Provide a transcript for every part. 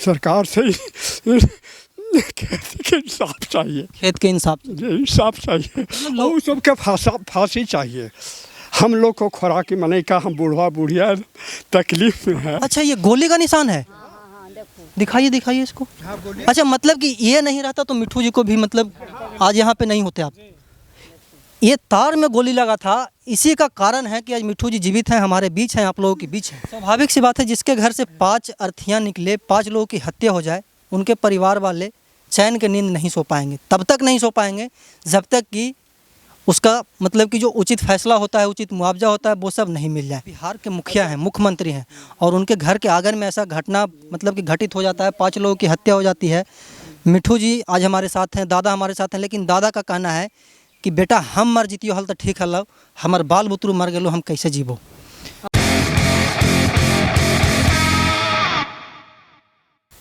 सरकार से खेत के इंसाफ चाहिए, खेत के इंसाफ। इंसाफ चाहिए और सबके फांसी चाहिए। हम लोग को खुराकी मने का, हम बूढ़ा बुढ़िया तकलीफ में है। अच्छा, ये गोली का निशान है, दिखाइए दिखाइए इसको। अच्छा, मतलब कि ये नहीं रहता तो मिठू जी को भी मतलब आज यहाँ पे नहीं होते आप। ये तार में गोली लगा था, इसी का कारण है कि आज मिठू जी जीवित हैं, हमारे बीच हैं, आप लोगों के बीच हैं। स्वाभाविक सी बात है, जिसके घर से 5 अर्थियाँ निकले, 5 लोगों की हत्या हो जाए, उनके परिवार वाले चैन की नींद नहीं सो पाएंगे। तब तक नहीं सो पाएंगे जब तक कि उसका मतलब कि जो उचित फैसला होता है, उचित मुआवजा होता है, वो सब नहीं मिल जाए। बिहार के मुखिया हैं, मुख्यमंत्री हैं, और उनके घर के आंगन में ऐसा घटना मतलब कि घटित हो जाता है, 5 लोगों की हत्या हो जाती है। मिठू जी आज हमारे साथ हैं, दादा हमारे साथ हैं, लेकिन दादा का कहना है कि बेटा हम मर जीतियो हल तो ठीक हल, हमार बाल बुतरू मर गए, हम कैसे जीवो।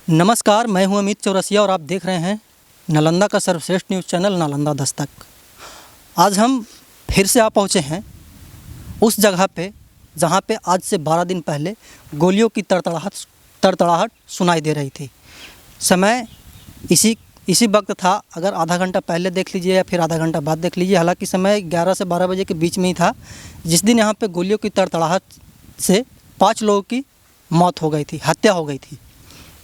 नमस्कार, मैं हूं अमित चौरसिया और आप देख रहे हैं नालंदा का सर्वश्रेष्ठ न्यूज़ चैनल नालंदा दस्तक। आज हम फिर से आ पहुंचे हैं उस जगह पे जहां पे आज से 12 दिन पहले गोलियों की तड़तड़ाहट सुनाई दे रही थी। समय इसी वक्त था, अगर आधा घंटा पहले देख लीजिए या फिर आधा घंटा बाद देख लीजिए, हालांकि समय 11 से 12 बजे के बीच में ही था, जिस दिन यहाँ पे गोलियों की तड़तड़ाहट से 5 लोगों की मौत हो गई थी, हत्या हो गई थी।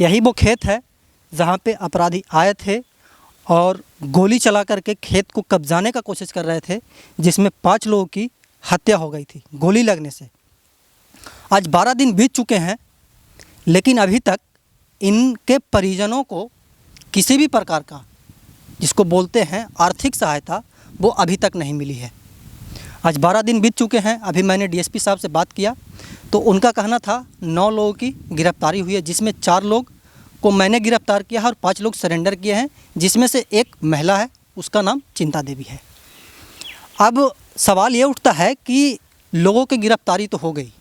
यही वो खेत है जहाँ पे अपराधी आए थे और गोली चला करके खेत को कब्जाने का कोशिश कर रहे थे, जिसमें 5 लोगों की हत्या हो गई थी गोली लगने से। आज 12 दिन बीत चुके हैं, लेकिन अभी तक इनके परिजनों को किसी भी प्रकार का, जिसको बोलते हैं आर्थिक सहायता, वो अभी तक नहीं मिली है। आज 12 दिन बीत चुके हैं। अभी मैंने डीएसपी साहब से बात किया तो उनका कहना था 9 लोगों की गिरफ्तारी हुई है, जिसमें 4 लोग को मैंने गिरफ्तार किया है और 5 लोग सरेंडर किए हैं, जिसमें से एक महिला है, उसका नाम चिंता देवी है। अब सवाल ये उठता है कि लोगों की गिरफ्तारी तो हो गई,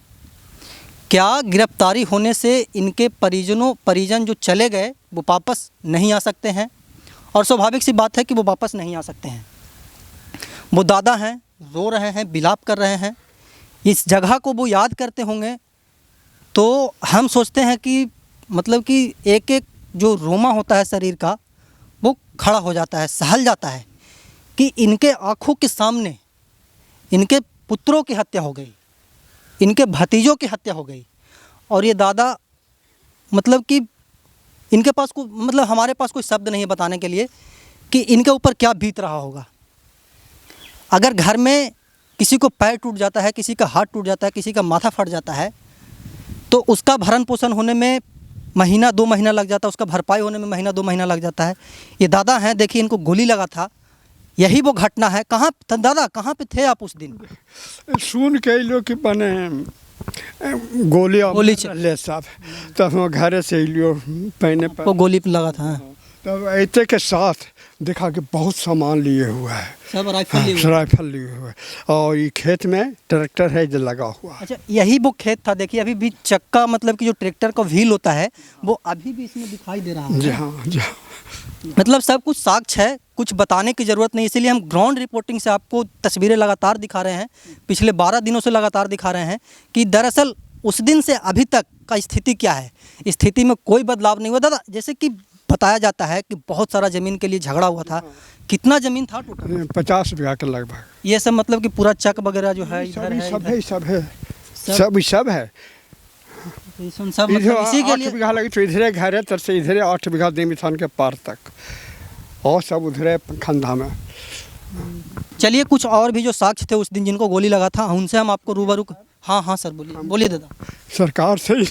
क्या गिरफ्तारी होने से इनके परिजन जो चले गए वो वापस नहीं आ सकते हैं? और स्वाभाविक सी बात है कि वो वापस नहीं आ सकते हैं। वो दादा हैं, रो रहे हैं, विलाप कर रहे हैं। इस जगह को वो याद करते होंगे तो हम सोचते हैं कि मतलब कि एक एक जो रोमा होता है शरीर का, वो खड़ा हो जाता है, सहल जाता है कि इनके आँखों के सामने इनके पुत्रों की हत्या हो गई, इनके भतीजों की हत्या हो गई। और ये दादा मतलब कि इनके पास मतलब हमारे पास कोई शब्द नहीं है बताने के लिए कि इनके ऊपर क्या बीत रहा होगा। अगर घर में किसी को पैर टूट जाता है, किसी का हाथ टूट जाता है, किसी का माथा फट जाता है, तो उसका भरण पोषण होने में महीना 2 महीना लग जाता है, उसका भरपाई होने में महीना 2 महीना लग जाता है। ये दादा हैं, देखिए इनको गोली लगा था, यही वो घटना है। कहाँ दादा, कहाँ पे थे आप उस दिन? सुन के लोग कि बने गोली चले साहब, तब हम घर से लियो पहने पर वो गोली लगा था। तब ऐसे के साथ देखा कि बहुत सामान लिए हुआ है, सब राइफल लिए हुए है, और ये खेत में ट्रैक्टर है जो लगा हुआ। अच्छा, यही वो खेत था। देखिए अभी भी चक्का मतलब कि जो ट्रैक्टर का व्हील होता है वो अभी भी इसमें दिखाई दे रहा है। जी हाँ, जी हाँ। मतलब सब कुछ साक्ष्य है, कुछ बताने की ज़रूरत नहीं, इसीलिए हम ग्राउंड रिपोर्टिंग से आपको तस्वीरें लगातार दिखा रहे हैं, पिछले 12 दिनों से लगातार दिखा रहे हैं कि दरअसल उस दिन से अभी तक का स्थिति क्या है। स्थिति में कोई बदलाव नहीं हुआ दादा। जैसे कि बताया जाता है कि बहुत सारा ज़मीन के लिए झगड़ा हुआ था। कितना ज़मीन था टोटल? 50 बीघा के लगभग। ये सब मतलब कि पूरा चक वगैरह जो है सब है। सब है मतलब इसी के लिए 8 बीघा लगी, तो इधरे घर है, तर से इधरे 8 बीघा देमिथान के पार तक, और सब उधरे खंधा में। चलिए, कुछ और भी जो साक्ष्य थे उस दिन जिनको गोली लगा था, उनसे हम आपको रूबरू। हाँ सर, बोलिए दादा। सरकार से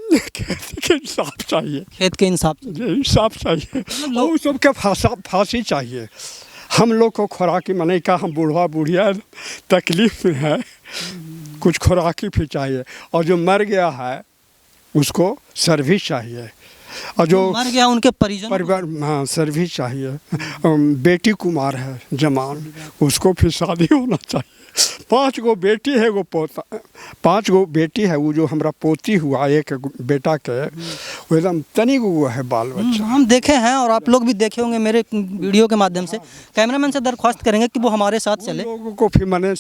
खेत के इंसाफ चाहिए, खेत के इंसाफ चाहिए और सबके फांसी चाहिए। हम लोग को खुराकी मने का, हम बूढ़ा बुढ़िया तकलीफ में है, कुछ खुराकी भी चाहिए, और जो मर गया है उसको सर्विस चाहिए, और जो मर गया उनके परिवार, हाँ, सर्विस चाहिए। बेटी कुमार है जमान, उसको फिर शादी होना चाहिए। 5 गो बेटी है, वो पोता, 5 गो बेटी है, वो जो हमारा पोती हुआ, एक बेटा के वो एकदम तनी गो है बाल बच्चा। हम देखे हैं और आप लोग भी देखे होंगे मेरे वीडियो के माध्यम से। कैमरामैन से दरख्वास्त करेंगे कि वो हमारे साथ चले। लोगों को फिर मैंने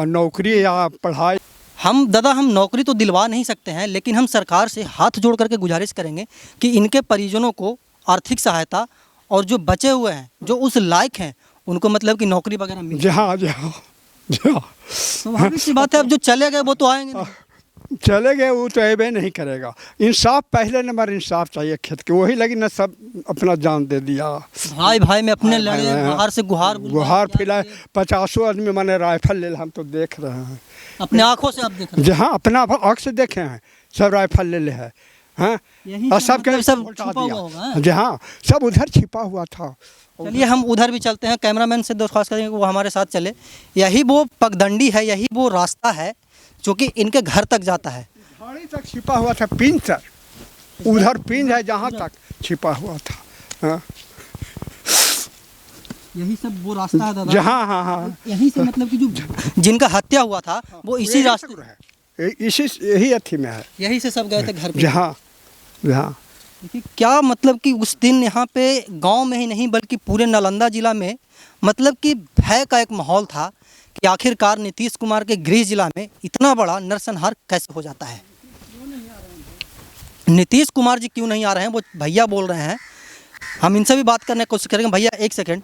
नौकरी या पढ़ाई। हम नौकरी तो दिलवा नहीं सकते हैं, लेकिन हम सरकार से हाथ जोड़ करके गुजारिश करेंगे कि इनके परिजनों को आर्थिक सहायता और जो बचे हुए हैं जो उस लायक हैं उनको मतलब कि नौकरी वगैरह मिल जी हाँ जी हाँ जी हाँ। स्वाभाविक सी बात है, अब जो चले गए वो तो आएंगे नहीं। चले गए वो तो ऐबे नहीं करेगा। इंसाफ पहले नंबर, इंसाफ चाहिए खेत के। वही लगी ना सब अपना जान दे दिया। भाई भाई में अपने लड़े, बाहर से गुहार गुहार फिलाए, 50 आदमी मैंने राइफल ले, हम तो देख रहे हैं अपने आंखों से आप देख रहे जी हाँ, अपना आँख से देखे हैं, सब राइफल ले है। हाँ, यही और सब सब के मतलब सब उल्टा छुपा दिया। हुआ होगा, हाँ? जी हाँ, सब उधर छिपा हुआ था। चलिए हम उधर भी चलते हैं, कैमरामैन से दरख्वास्त करेंगे कि वो हमारे साथ चले। यही वो पगडंडी है, यही वो रास्ता है जो कि इनके घर तक जाता है। झाड़ी तक छिपा हुआ था, पिंज तक, उधर पिंज है जहाँ तक छिपा हुआ था। हाँ, यही सब वो रास्ता है दादा। जहाँ हाँ हाँ, यहीं से मतलब कि जो जिनका हत्या हुआ था वो इसी रास्ते, इसी यही अथी में है। यही से सब गए थे घर पे। जहाँ जहाँ देखिए क्या मतलब कि उस दिन यहाँ पे गांव में ही नहीं बल्कि पूरे नालंदा जिला में मतलब कि भय का एक माहौल था कि आखिरकार नीतीश कुमार के गृह जिला में इतना बड़ा नरसंहार कैसे हो जाता है। नीतीश कुमार जी क्यों नहीं आ रहे हैं, वो भैया बोल रहे हैं। हम इनसे भी बात करने की कोशिश करेंगे। भैया एक सेकंड,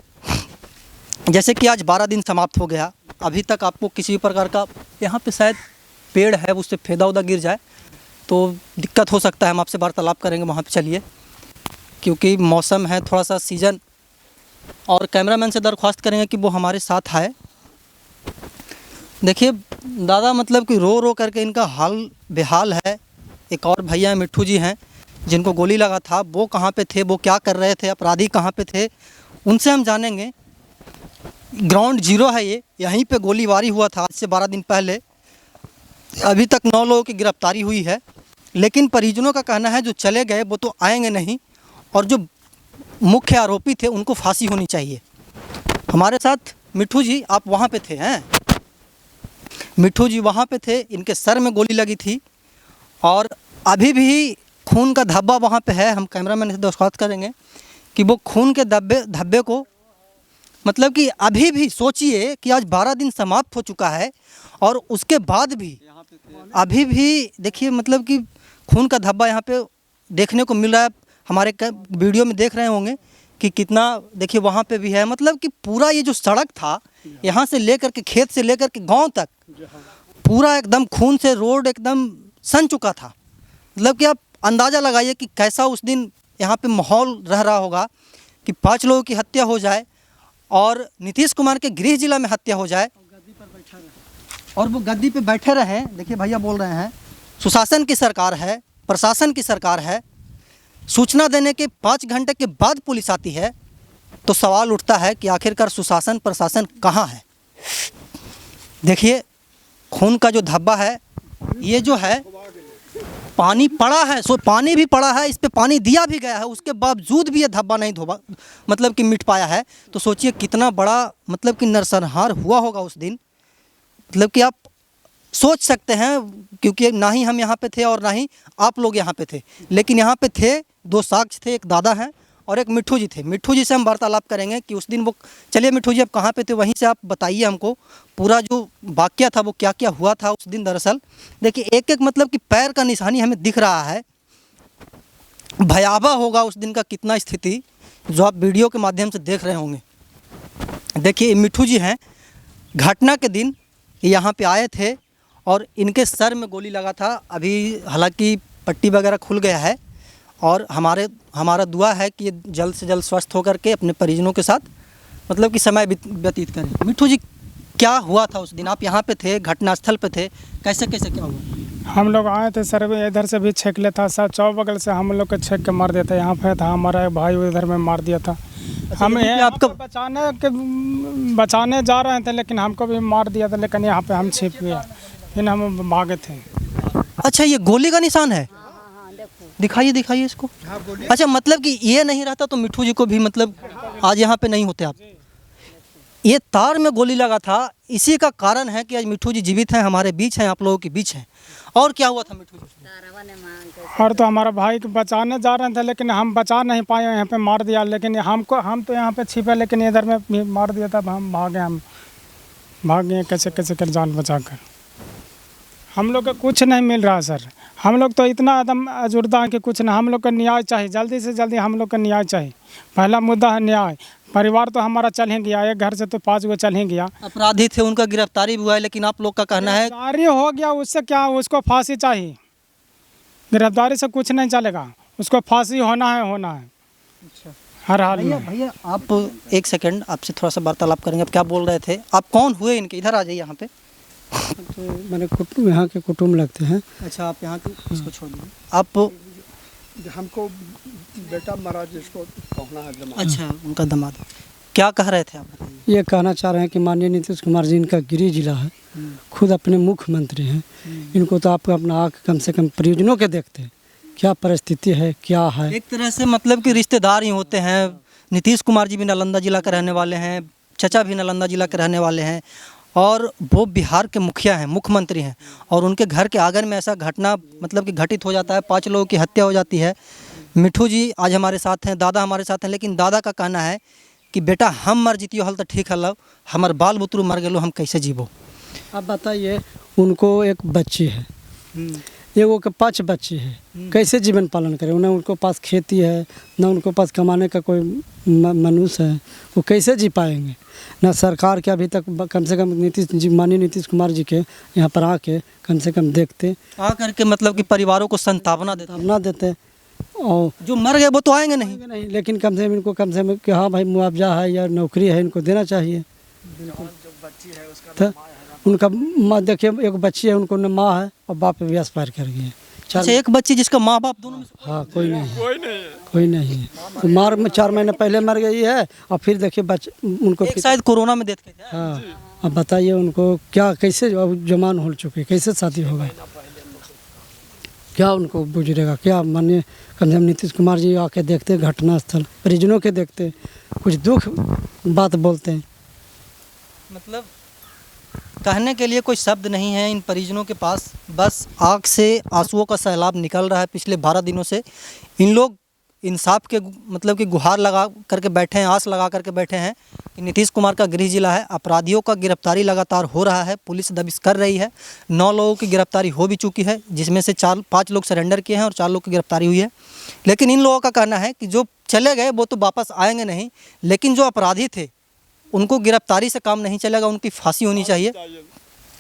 जैसे कि आज 12 दिन समाप्त हो गया, अभी तक आपको किसी भी प्रकार का, यहाँ पे शायद पेड़ है उससे फेदा उदा गिर जाए तो दिक्कत हो सकता है, हम आपसे वार्तालाप करेंगे वहाँ पे। चलिए, क्योंकि मौसम है थोड़ा सा सीजन, और कैमरामैन से दरख्वास्त करेंगे कि वो हमारे साथ आए। देखिए दादा मतलब कि रो रो करके इनका हाल बेहाल है। एक और भैया हैं, मिट्ठू जी हैं, जिनको गोली लगा था, वो कहाँ पे थे, वो क्या कर रहे थे, अपराधी कहाँ पे थे, उनसे हम जानेंगे। ग्राउंड जीरो है ये, यहीं पे गोलीबारी हुआ था आज से 12 दिन पहले। अभी तक 9 लोगों की गिरफ्तारी हुई है, लेकिन परिजनों का कहना है जो चले गए वो तो आएंगे नहीं, और जो मुख्य आरोपी थे उनको फांसी होनी चाहिए। हमारे साथ मिट्ठू जी, आप वहाँ पे थे हैं? मिट्ठू जी वहाँ पे थे, इनके सर में गोली लगी थी और अभी भी खून का धब्बा वहाँ पे है। हम कैमरामैन से दरख्वास्त करेंगे कि वो खून के धब्बे को मतलब कि अभी भी सोचिए कि आज 12 दिन समाप्त हो चुका है और उसके बाद भी अभी भी देखिए मतलब कि खून का धब्बा यहाँ पे देखने को मिल रहा है। हमारे वीडियो में देख रहे होंगे कि कितना, देखिए वहाँ पे भी है। मतलब कि पूरा ये जो सड़क था यहाँ से लेकर के, खेत से लेकर के गांव तक, पूरा एकदम खून से रोड एकदम सन चुका था। मतलब कि आप अंदाज़ा लगाइए कि कैसा उस दिन यहाँ पे माहौल रह रहा होगा कि 5 लोगों की हत्या हो जाए और नीतीश कुमार के गृह जिला में हत्या हो जाए और वो गद्दी पे बैठे रहे। देखिए भैया बोल रहे हैं सुशासन की सरकार है, प्रशासन की सरकार है, सूचना देने के 5 घंटे के बाद पुलिस आती है, तो सवाल उठता है कि आखिरकार सुशासन प्रशासन कहाँ है। देखिए खून का जो धब्बा है, ये जो है पानी पड़ा है, सो पानी भी पड़ा है, इस पे पानी दिया भी गया है, उसके बावजूद भी ये धब्बा नहीं धोबा मतलब कि मिट पाया है। तो सोचिए कितना बड़ा मतलब कि नरसंहार हुआ होगा उस दिन। मतलब कि आप सोच सकते हैं, क्योंकि ना ही हम यहाँ पे थे और ना ही आप लोग यहाँ पे थे, लेकिन यहाँ पे थे 2 साक्ष्य थे, एक दादा हैं और एक मिट्ठू जी थे। मिट्ठू जी से हम वार्तालाप करेंगे कि उस दिन वो, चलिए मिट्ठू जी आप कहाँ पे थे, वहीं से आप बताइए हमको पूरा जो वाकया था वो क्या क्या हुआ था उस दिन। दरअसल देखिए एक एक मतलब कि पैर का निशानी हमें दिख रहा है। भयावह होगा उस दिन का कितना स्थिति, जो आप वीडियो के माध्यम से देख रहे होंगे। देखिए मिट्ठू जी हैं, घटना के दिन यहाँ पे आए थे और इनके सर में गोली लगा था। अभी हालांकि पट्टी वगैरह खुल गया है और हमारा दुआ है कि ये जल्द से जल्द स्वस्थ होकर के अपने परिजनों के साथ मतलब कि समय व्यतीत करें। मिट्ठू जी क्या हुआ था उस दिन, आप यहाँ पे थे, घटनास्थल पे थे, कैसे कैसे क्या हुआ? हम लोग आए थे सर, इधर से भी छेक लेता, सब चौ बगल से हम लोग को छेक के मार दिया था। यहाँ पे था हमारा भाई, उधर में मार दिया था। हम आपको बचाने जा रहे थे, लेकिन हमको भी मार दिया था, लेकिन यहाँ पे हम छिप गए, फिर हम भागे थे। अच्छा ये गोली का निशान है, दिखाइए इसको। अच्छा मतलब कि ये नहीं रहता तो मिट्ठू जी को भी मतलब आज यहाँ पे नहीं होते आप। ये तार में गोली लगा था, इसी का कारण है कि आज मिट्ठू जी जीवित हैं, हमारे बीच हैं, आप लोगों के बीच हैं। और क्या हुआ था मिट्ठू जी? और तो हमारा भाई को बचाने जा रहे थे, लेकिन हम बचा नहीं पाए, यहाँ पे मार दिया। लेकिन हम तो यहाँ पे छिपे, लेकिन इधर में मार दिया था। हम भागे कैसे कैसे कर जान बचा कर। हम लोग को कुछ नहीं मिल रहा सर। हम लोग तो इतना एकदम जुड़ता है कि कुछ नहीं, हम लोग का न्याय चाहिए, जल्दी से जल्दी हम लोग का न्याय चाहिए। पहला मुद्दा है न्याय। परिवार तो हमारा चल ही गया, एक घर से तो 5 गो चल ही गया। अपराधी थे, उनका गिरफ्तारी भी हुआ है, लेकिन आप लोग का कहना है गिरफ्तारी हो गया, उससे क्या, उसको फांसी चाहिए। गिरफ्तारी से कुछ नहीं चलेगा, उसको फांसी होना है। हर हाल भैया में। भैया आप एक सेकंड, आपसे थोड़ा सा वार्तालाप करेंगे। आप क्या बोल रहे थे? आप कौन हुए इनके? इधर आ जाइए यहाँ पे। तो मैंने यहाँ के कुटुम्ब लगते हैं। अच्छा, आप यहाँ के, इसको छोड़ दीजिए। आप हमको बेटा मरा जिसको कहना है जमा। अच्छा, उनका दामाद। क्या कह रहे थे आप? बताइए। ये कहना चाह रहे हैं कि माननीय नीतीश कुमार जी इनका गृह जिला है, खुद अपने मुख्यमंत्री हैं, इनको तो आप अपना आँख कम से कम परिजनों के देखते हैं, क्या परिस्थिति है, क्या है। एक तरह से मतलब कि रिश्तेदार ही होते हैं। नीतीश कुमार जी भी नालंदा जिला के रहने वाले हैं, चचा भी नालंदा जिला के रहने वाले हैं, और वो बिहार के मुखिया हैं, मुख्यमंत्री हैं, और उनके घर के आंगन में ऐसा घटना मतलब कि घटित हो जाता है, 5 लोगों की हत्या हो जाती है। मिठू जी आज हमारे साथ हैं, दादा हमारे साथ हैं, लेकिन दादा का कहना है कि बेटा हम मर जीतियो हल तो ठीक है, लो हमार बाल बुतरू मर गए, हम कैसे जीवो। आप बताइए, उनको एक बच्ची है, एगो के 5 बच्चे हैं, कैसे जीवन पालन करें? ना उनको पास खेती है, ना उनको पास कमाने का कोई मनुष्य है, वो कैसे जी पाएंगे? ना सरकार के अभी तक कम से कम माननीय नीतीश कुमार जी के यहाँ पर आके कम से कम देखते आ करके मतलब कि परिवारों को संतावना देते, ना देते। और जो मर गए वो तो आएंगे नहीं, लेकिन कम से कम इनको कम से कम कि हाँ भाई मुआवजा है या नौकरी है, इनको देना चाहिए। तो उनका माँ देखिए, एक बच्ची है, उनको न माँ है और बाप भी एक्सपायर कर गए। अच्छा, एक बच्ची जिसका माँ बाप दोनों में से हाँ, कोई नहीं है। तो 4 महीने पहले मर गई है, और फिर देखिए बच्चे उनको एक शायद कोरोना में देख के थे। हाँ, अब बताइए उनको क्या, कैसे जवान हो चुके, कैसे शादी होगा, क्या उनको गुजरेगा, क्या? मानिए कम से कम नीतीश कुमार जी आके देखते, घटना स्थल परिजनों के देखते, कुछ दुख बात बोलते हैं। मतलब कहने के लिए कोई शब्द नहीं है इन परिजनों के पास, बस आँख से आंसुओं का सैलाब निकल रहा है। पिछले 12 दिनों से इन लोग इंसाफ के मतलब कि गुहार लगा करके बैठे हैं, आस लगा करके बैठे हैं कि नीतीश कुमार का गृह जिला है, अपराधियों का गिरफ्तारी लगातार हो रहा है, पुलिस दबिश कर रही है। 9 लोगों की गिरफ्तारी हो भी चुकी है, जिसमें से 5 लोग सरेंडर किए हैं और 4 लोग की गिरफ्तारी हुई है। लेकिन इन लोगों का कहना है कि जो चले गए वो तो वापस आएंगे नहीं, लेकिन जो अपराधी थे उनको गिरफ्तारी से काम नहीं चलेगा, उनकी फांसी होनी चाहिए।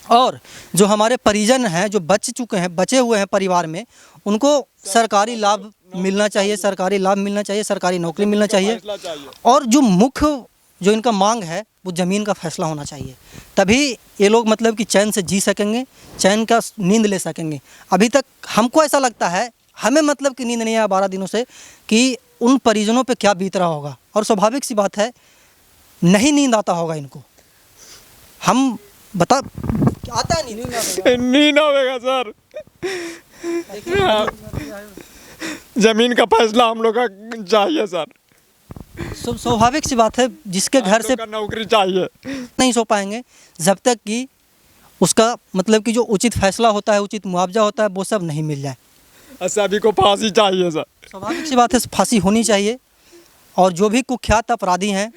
और जो हमारे परिजन हैं, जो बचे हुए हैं परिवार में, उनको सरकारी लाभ मिलना चाहिए, सरकारी नौकरी मिलना चाहिए। और जो इनका मांग है वो ज़मीन का फैसला होना चाहिए, तभी ये लोग मतलब कि चैन से जी सकेंगे, चैन का नींद ले सकेंगे। अभी तक हमको ऐसा लगता है, हमें मतलब कि नींद नहीं आया 12 दिनों से, कि उन परिजनों पे क्या बीत रहा होगा। और स्वाभाविक सी बात है, नहीं नींद आता होगा इनको। हम बता आता है नींद आवेगा सर। जमीन का फैसला हम लोग का चाहिए सर। स्वाभाविक सी बात है, जिसके घर से नौकरी चाहिए, नहीं सो पाएंगे जब तक कि उसका मतलब कि जो उचित फैसला होता है, उचित मुआवजा होता है, वो सब नहीं मिल जाए। सभी को फांसी चाहिए सर। स्वाभाविक सी बात है, फांसी होनी चाहिए। और जो भी कुख्यात अपराधी हैं,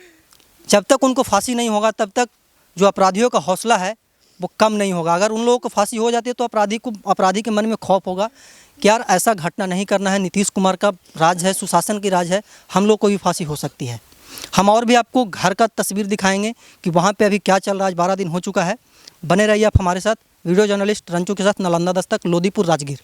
जब तक उनको फांसी नहीं होगा तब तक जो अपराधियों का हौसला है वो कम नहीं होगा। अगर उन लोगों को फांसी हो जाती है तो अपराधी के मन में खौफ होगा कि यार ऐसा घटना नहीं करना है, नीतीश कुमार का राज है, सुशासन की राज है, हम लोग को भी फांसी हो सकती है। हम और भी आपको घर का तस्वीर दिखाएंगे कि वहाँ पे अभी क्या चल रहा है। 12 दिन हो चुका है। बने रहिए आप हमारे साथ। वीडियो जर्नलिस्ट रंचू के साथ, नालंदा दस्तक, लोदीपुर, राजगीर।